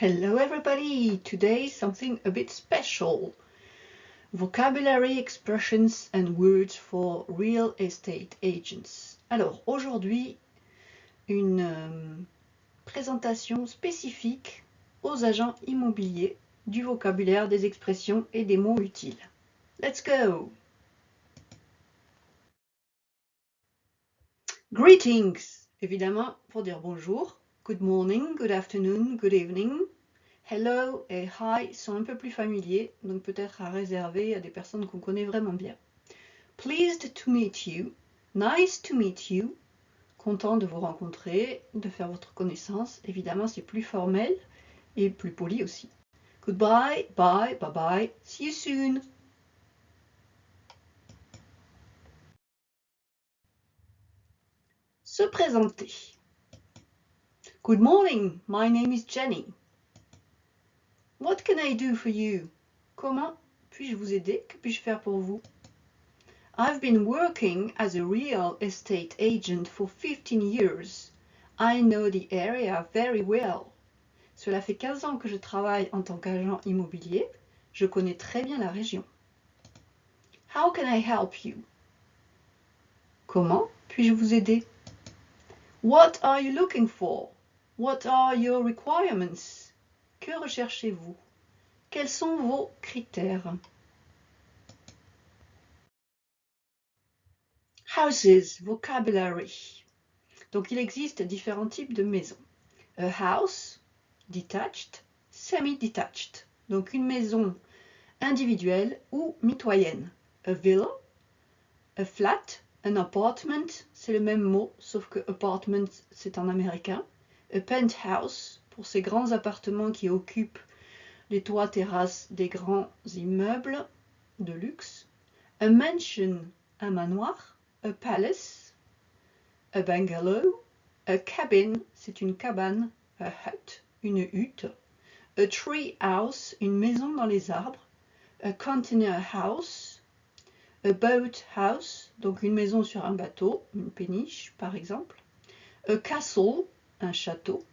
Hello everybody! Today something a bit special. Vocabulary, expressions and words for real estate agents. Alors aujourd'hui, une présentation spécifique aux agents immobiliers du vocabulaire, des expressions et des mots utiles. Let's go! Greetings, évidemment pour dire bonjour. Good morning, good afternoon, good evening. Hello et hi sont un peu plus familiers, donc peut-être à réserver à des personnes qu'on connaît vraiment bien. Pleased to meet you, nice to meet you, content de vous rencontrer, de faire votre connaissance. Évidemment, c'est plus formel et plus poli aussi. Goodbye, bye, bye bye, see you soon. Se présenter. Good morning, my name is Jenny. What can I do for you? Comment puis-je vous aider? Que puis-je faire pour vous? I've been working as a real estate agent for 15 years. I know the area very well. Cela fait 15 ans que je travaille en tant qu'agent immobilier. Je connais très bien la région. How can I help you? Comment puis-je vous aider? What are you looking for? What are your requirements? Que recherchez-vous? Quels sont vos critères? Houses, vocabulary. Donc il existe différents types de maisons. A house, detached, semi-detached. Donc une maison individuelle ou mitoyenne. A villa, a flat, an apartment, c'est le même mot, sauf que apartment c'est en américain. A penthouse, pour ces grands appartements qui occupent les toits terrasses des grands immeubles de luxe. A mansion, un manoir. A palace, a bungalow. A cabin, c'est une cabane. A hut, une hutte. A tree house, une maison dans les arbres. A container house. A boat house, donc une maison sur un bateau, une péniche par exemple. A castle, un château.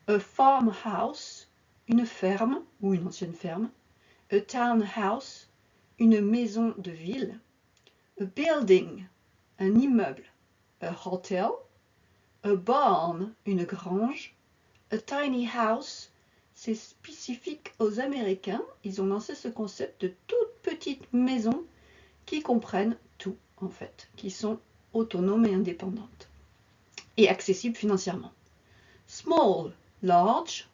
A farmhouse, une ferme ou une ancienne ferme. A townhouse, une maison de ville. A building, un immeuble. A hotel. A barn, une grange. A tiny house, c'est spécifique aux Américains. Ils ont lancé ce concept de toutes petites maisons qui comprennent tout, en fait, qui sont autonomes et indépendantes et accessibles financièrement. Small, large,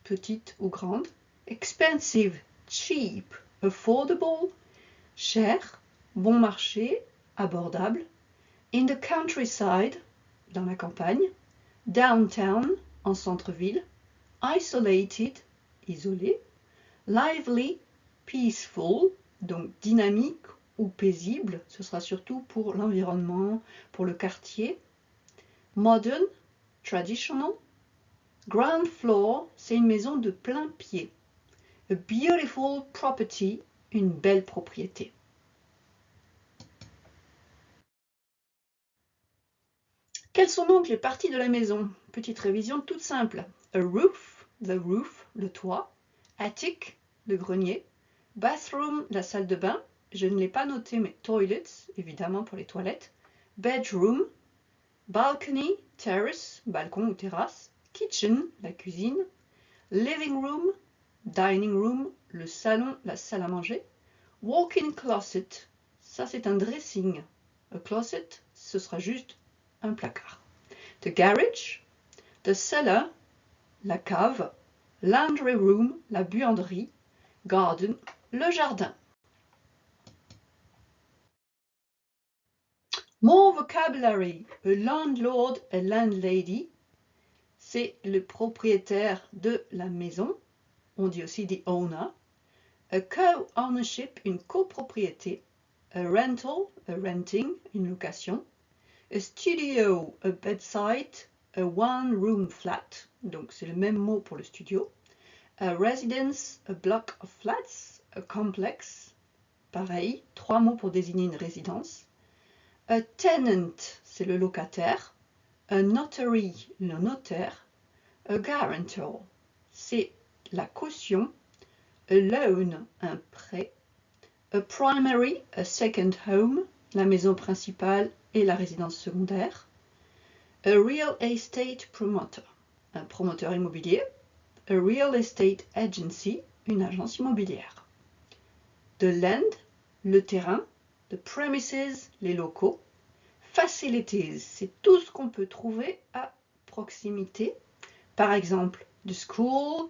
petite ou grande. Expensive, cheap, affordable, cher, bon marché, abordable. In the countryside, dans la campagne. Downtown, en centre-ville. Isolated, isolé. Lively, peaceful, donc dynamique ou paisible, ce sera surtout pour l'environnement, pour le quartier. Modern, traditional. Ground floor, c'est une maison de plein pied. A beautiful property, une belle propriété. Quelles sont donc les parties de la maison? Petite révision toute simple. A roof, the roof, le toit. Attic, le grenier. Bathroom, la salle de bain. Je ne l'ai pas noté, mais toilets, évidemment pour les toilettes. Bedroom. Balcony, terrace, balcon ou terrasse. Kitchen, la cuisine. Living room, dining room, le salon, la salle à manger. Walk-in closet, ça c'est un dressing. A closet, ce sera juste un placard. The garage, the cellar, la cave. Laundry room, la buanderie. Garden, le jardin. More vocabulary. A landlord, a landlady, c'est le propriétaire de la maison. On dit aussi the owner. A co-ownership, une copropriété. A rental, a renting, une location. A studio, a bedside, a one-room flat, donc c'est le même mot pour le studio. A residence, a block of flats, a complex, pareil, 3 mots pour désigner une résidence. A tenant, c'est le locataire. A notary, le notaire. A guarantor, c'est la caution. A loan, un prêt. A primary, a second home, la maison principale et la résidence secondaire. A real estate promoter, un promoteur immobilier. A real estate agency, une agence immobilière. The land, le terrain. The premises, les locaux. Facilities, c'est tout ce qu'on peut trouver à proximité. Par exemple, the school,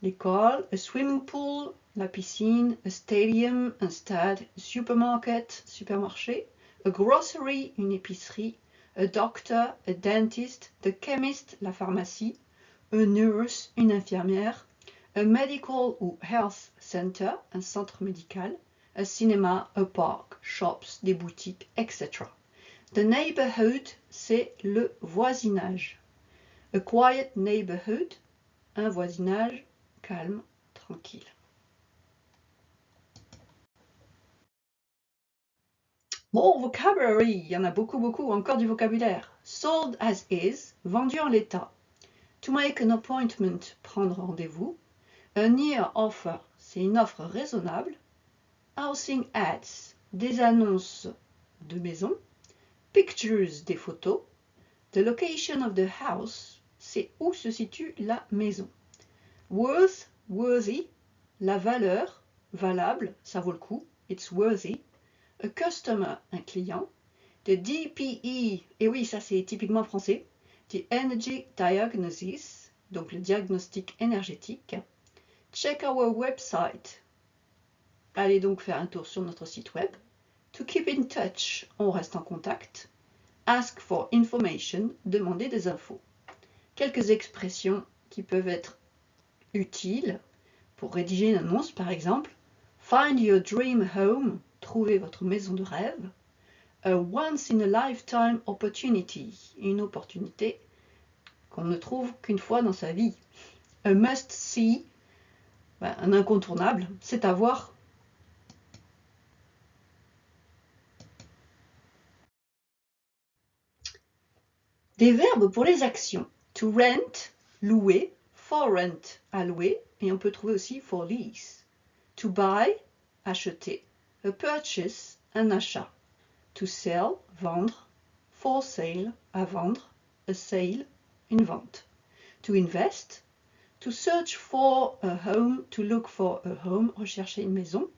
l'école, a swimming pool, la piscine, a stadium, un stade, a supermarket, supermarché, a grocery, une épicerie, a doctor, a dentist, the chemist, la pharmacie, a nurse, une infirmière, a medical ou health center, un centre médical, a cinéma, a park, shops, des boutiques, etc. The neighborhood, c'est le voisinage. A quiet neighborhood, un voisinage calme, tranquille. More vocabulary, il y en a beaucoup, encore du vocabulaire. Sold as is, vendu en l'état. To make an appointment, prendre rendez-vous. A near offer, c'est une offre raisonnable. Housing ads, des annonces de maison. Pictures, des photos. The location of the house, c'est où se situe la maison. Worth, worthy, la valeur, valable, ça vaut le coup, it's worthy. A customer, un client. The DPE, et oui, ça c'est typiquement français. The Energy Diagnosis, donc le diagnostic énergétique. Check our website. Allez donc faire un tour sur notre site web. To keep in touch, on reste en contact. Ask for information, demander des infos. Quelques expressions qui peuvent être utiles pour rédiger une annonce, par exemple. Find your dream home, trouvez votre maison de rêve. A once in a lifetime opportunity, une opportunité qu'on ne trouve qu'une fois dans sa vie. A must see, un incontournable, c'est à voir. Des verbes pour les actions. To rent, louer. For rent, à louer. Et on peut trouver aussi for lease. To buy, acheter. A purchase, un achat. To sell, vendre. For sale, à vendre. A sale, une vente. To invest. To search for a home. To look for a home, rechercher une maison.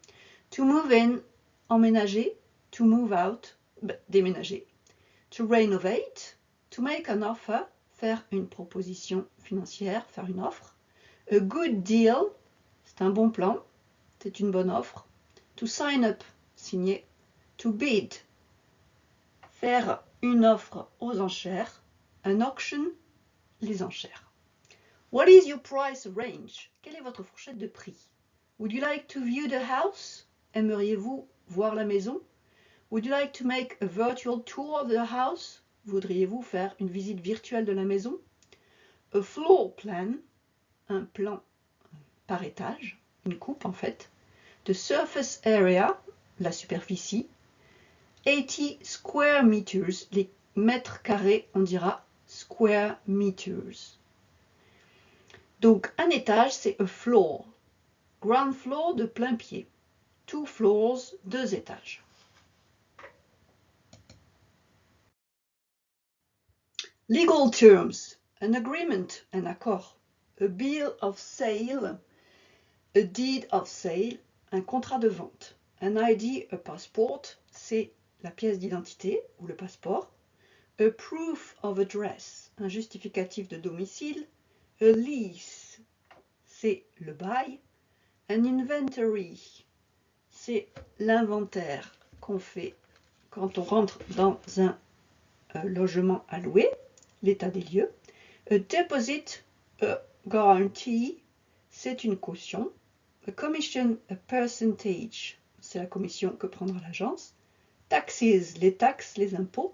To move in, emménager. To move out, déménager. To renovate. To make an offer, faire une proposition financière, faire une offre. A good deal, c'est un bon plan, c'est une bonne offre. To sign up, signer. To bid, faire une offre aux enchères. An auction, les enchères. What is your price range? Quelle est votre fourchette de prix? Would you like to view the house? Aimeriez-vous voir la maison? Would you like to make a virtual tour of the house? Voudriez-vous faire une visite virtuelle de la maison? A floor plan, un plan par étage, une coupe en fait. The surface area, la superficie. 80 square meters, les mètres carrés, on dira square meters. Donc un étage, c'est a floor. Ground floor, de plein pied. 2 floors, 2 étages. Legal terms, an agreement, un accord. A bill of sale, a deed of sale, un contrat de vente. An ID, a passport, c'est la pièce d'identité ou le passeport. A proof of address, un justificatif de domicile. A lease, c'est le bail. An inventory, c'est l'inventaire qu'on fait quand on rentre dans un logement à louer, l'état des lieux. A deposit, a guarantee, c'est une caution. A commission, a percentage, c'est la commission que prendra l'agence. Taxes, les taxes, les impôts.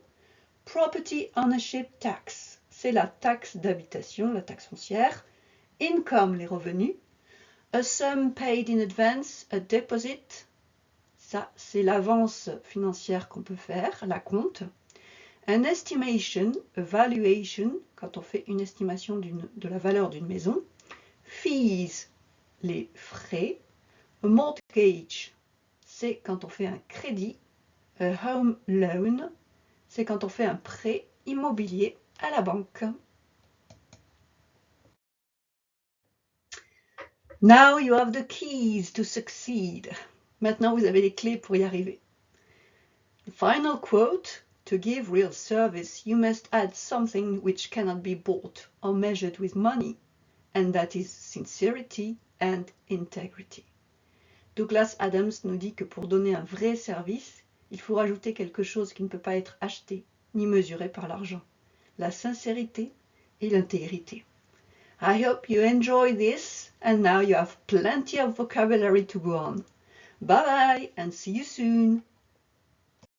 Property ownership tax, c'est la taxe d'habitation, la taxe foncière. Income, les revenus. A sum paid in advance, a deposit, ça c'est l'avance financière qu'on peut faire, la compte. An estimation, a valuation, quand on fait une estimation de la valeur d'une maison. Fees, les frais. A mortgage, c'est quand on fait un crédit. A home loan, c'est quand on fait un prêt immobilier à la banque. Now you have the keys to succeed. Maintenant, vous avez les clés pour y arriver. The final quote, to give real service, you must add something which cannot be bought or measured with money, and that is sincerity and integrity. Douglas Adams nous dit que pour donner un vrai service, il faut rajouter quelque chose qui ne peut pas être acheté ni mesuré par l'argent, la sincérité et l'intégrité. I hope you enjoy this, and now you have plenty of vocabulary to go on. Bye bye and see you soon!